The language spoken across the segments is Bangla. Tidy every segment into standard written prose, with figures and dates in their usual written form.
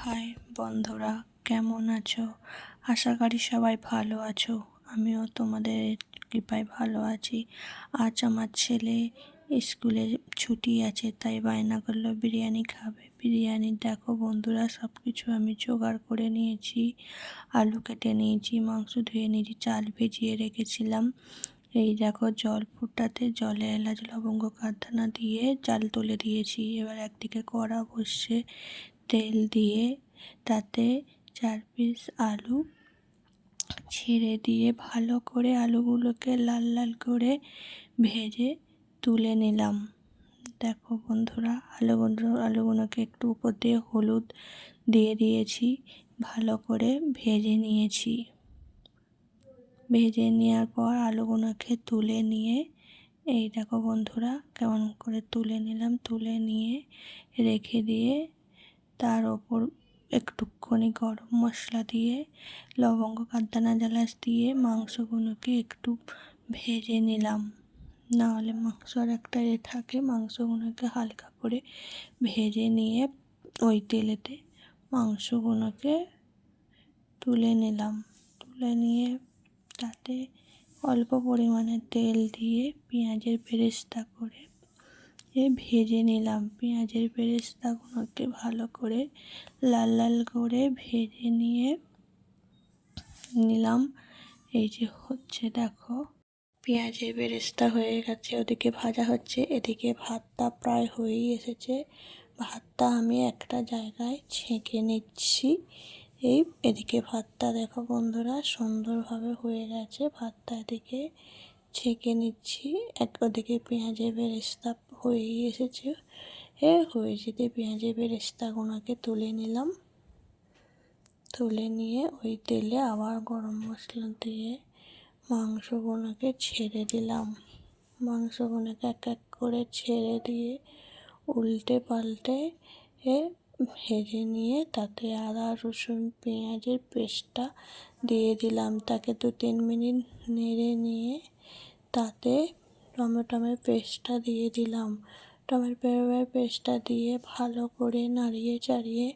হাই বন্ধুরা, কেমন আছো? আশা করি সবাই ভালো আছো। আমিও তোমাদের কৃপায় ভালো আছি। আজ আমার ছেলে স্কুলে ছুটি আছে, তাই বায়না করলো বিরিয়ানি খাবে। বিরিয়ানি দেখো বন্ধুরা, সব কিছু আমি জোগাড় করে নিয়েছি। আলু কেটে নিয়েছি, মাংস ধুয়ে নিয়েছি, চাল ভিজিয়ে রেখেছিলাম। এই দেখো জল ফুটাতে জলে এলাচ লবঙ্গ কারদানা দিয়ে চাল তুলে দিয়েছি। এবার একদিকে কড়া বসে তেল দিয়ে তাতে 4 পিস আলু ছেড়ে দিয়ে ভালো করে আলুগুলোকে লাল লাল করে ভেজে তুলে নিলাম। দেখো বন্ধুরা, আলুগুলোকে একটু উপর দিয়ে হলুদ দিয়ে দিয়েছি, ভালো করে ভেজে নিয়েছি। ভেজে নেওয়ার পর আলুগুলোকে তুলে নিয়ে এই দেখো বন্ধুরা কেমন করে তুলে নিলাম। তুলে নিয়ে রেখে দিয়ে তার ওপর একটুখানি গরম মশলা দিয়ে লবঙ্গ কারদানা এলাচ দিয়ে মাংসগুলোকে একটু ভেজে নিলাম। নাহলে মাংসর একটা থাকে, মাংসগুলোকে হালকা করে ভেজে নিয়ে ওই তেলেতে মাংসগুলোকে তুলে নিলাম। তুলে নিয়ে তাতে অল্প পরিমাণে তেল দিয়ে পেঁয়াজের বেরেস্তা করে ভেজে নিলাম। পেঁয়াজের বেরেস্তাগুলোকে ভালো করে লাল লাল করে ভেজে নিলাম। এই যে হচ্ছে দেখো, পেঁয়াজের বেরেস্তা হয়ে গেছে, ওদিকে ভাজা হচ্ছে, এদিকে ভাতটা প্রায় হয়েই এসেছে। ভাতটা আমি একটা জায়গায় ছেঁকে নিচ্ছি। এদিকে ভাতটা দেখো বন্ধুরা সুন্দরভাবে হয়ে গেছে। ভাতটা এদিকে ছেঁকে নিচ্ছি। ওদিকে পেঁয়াজের বেরেস্তা হয়েই এসেছে। হয়ে যেতে পেঁয়াজের বেরেস্তাগুলোকে তুলে নিলাম। তুলে নিয়ে ওই তেলে আবার গরম মশলা দিয়ে মাংসগুলোকে ছেড়ে দিলাম। মাংসগুলোকে এক এক করে ছেড়ে দিয়ে উল্টে পাল্টে ভেজে নিয়ে তাতে আদা রসুন পেঁয়াজের পেস্টটা দিয়ে দিলাম। তাকে 2-3 মিনিট নেড়ে নিয়ে তাতে টমেটোর পেস্টটা দিয়ে দিলাম। টমেটোর পেস্টটা দিয়ে ভালো করে নাড়িয়ে চাড়িয়ে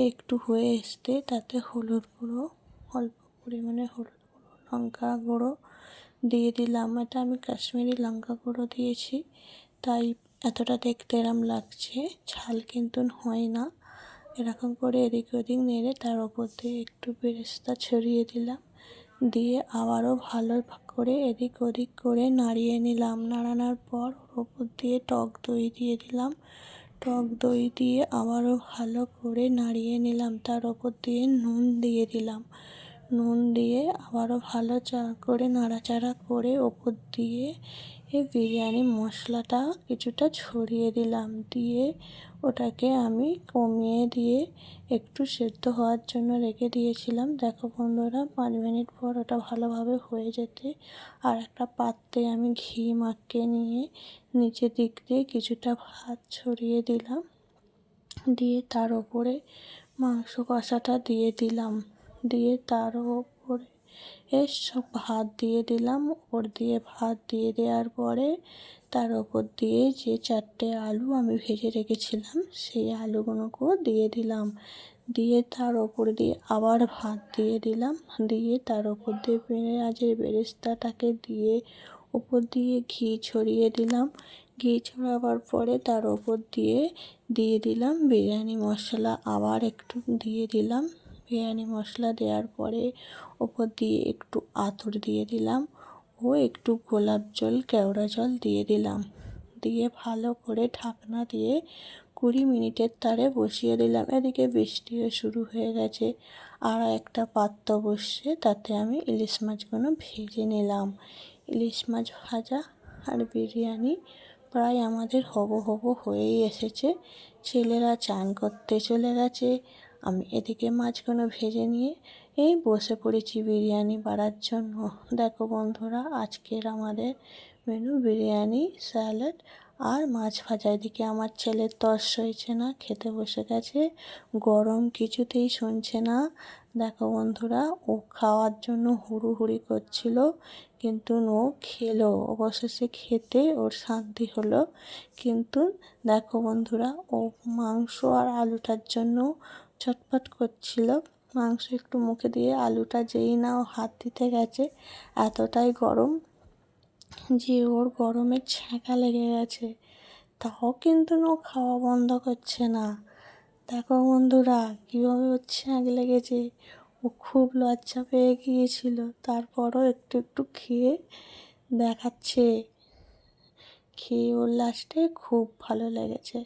একটু হয়ে আসতে তাতে হলুদ গুঁড়ো, অল্প পরিমাণে হলুদ গুঁড়ো, লঙ্কা গুঁড়ো দিয়ে দিলাম। এটা আমি কাশ্মীরি লঙ্কা গুঁড়ো দিয়েছি, তাই এতটা দেখতে এরম লাগছে, ঝাল কিন্তু হয় না। এরকম করে এদিক ওদিক নেড়ে তার ওপর দিয়ে একটু বেরেস্তা ছড়িয়ে দিলাম। দিয়ে আবারও ভালো করে এদিক ওদিক করে নাড়িয়ে নিলাম। নাড়ানোর পর ওর ওপর দিয়ে টক দই দিয়ে দিলাম। টক দই দিয়ে আবারও ভালো করে নাড়িয়ে নিলাম। তার ওপর দিয়ে নুন দিয়ে দিলাম। নুন দিয়ে আবারও ভালো করে নাড়াচাড়া করে ওপর দিয়ে বিরিয়ানি মশলাটা কিছুটা ছড়িয়ে দিলাম। দিয়ে ওটাকে আমি কমিয়ে দিয়ে একটু সেদ্ধ হওয়ার জন্য রেখে দিয়েছিলাম। দেখো বন্ধুরা, 5 মিনিট পর ওটা ভালোভাবে হয়ে যেতে আর একটা পাত্রে আমি ঘি মাখিয়ে নিয়ে নিচের দিক দিয়ে কিছুটা ভাত ছড়িয়ে দিলাম। দিয়ে তার ওপরে মাংস কষাটা দিয়ে দিলাম। দিয়ে তার ওপরে সব ভাত দিয়ে দিলাম। ওপর দিয়ে ভাত দিয়ে দেওয়ার পরে তার ওপর দিয়ে যে 4টে আলু আমি ভেজে রেখেছিলাম সেই আলুগুলোকেও দিয়ে দিলাম। দিয়ে তার ওপর দিয়ে আবার ভাত দিয়ে দিলাম। দিয়ে তার ওপর দিয়ে পেঁয়াজের বেরেস্তাটাকে দিয়ে ওপর দিয়ে ঘি ছড়িয়ে দিলাম। ঘি ছড়াবার পরে তার ওপর দিয়ে দিলাম বিরিয়ানি মশলা, আবার একটু দিয়ে দিলাম। বিরিয়ানি মশলা দেওয়ার পরে ওপর দিয়ে একটু আতর দিয়ে দিলাম ও একটু গোলাপ জল, কেওড়া জল দিয়ে দিলাম। দিয়ে ভালো করে ঢাকনা দিয়ে 20 মিনিটের তারে বসিয়ে দিলাম। এদিকে বৃষ্টিও শুরু হয়ে গেছে। আর একটা পাত্র বসে তাতে আমি ইলিশ মাছগুলো ভেজে নিলাম। ইলিশ মাছ ভাজা আর বিরিয়ানি প্রায় আমাদের হবো হয়েই এসেছে। ছেলেরা চান করতে চলে গেছে। আমি এদিকে মাছগুলো ভেজে নিয়ে বসে পড়েছি বিরিয়ানি বাড়ার জন্য। দেখো বন্ধুরা, আজকের আমাদের মেনু বিরিয়ানি, স্যালাড আর মাছ ভাজা। এদিকে আমার ছেলের তর্স হয়েছে না, খেতে বসে গেছে। গরম কিছুতেই শুনছে না। দেখো বন্ধুরা, ও খাওয়ার জন্য হুড়োহুড়ি করছিল, কিন্তু ও খেলো, অবশেষে খেতে ওর শান্তি হলো। কিন্তু দেখো বন্ধুরা, ও মাংস আর আলুটার জন্য ছটফট করছিল। মাংস একটু মুখে দিয়ে আলুটা যেই না ও হাত দিতে গেছে, এতটাই গরম যে ওর গরমে ছ্যাঁকা লেগে গেছে। তাও কিন্তু ও খাওয়া বন্ধ করছে না। দেখো বন্ধুরা কীভাবে ওর ছ্যাঁক লেগেছে। ও খুব লজ্জা পেয়ে গিয়েছিল, তারপরও একটু একটু খেয়ে দেখাচ্ছে। খেয়ে ওর লাস্টে খুব ভালো লেগেছে।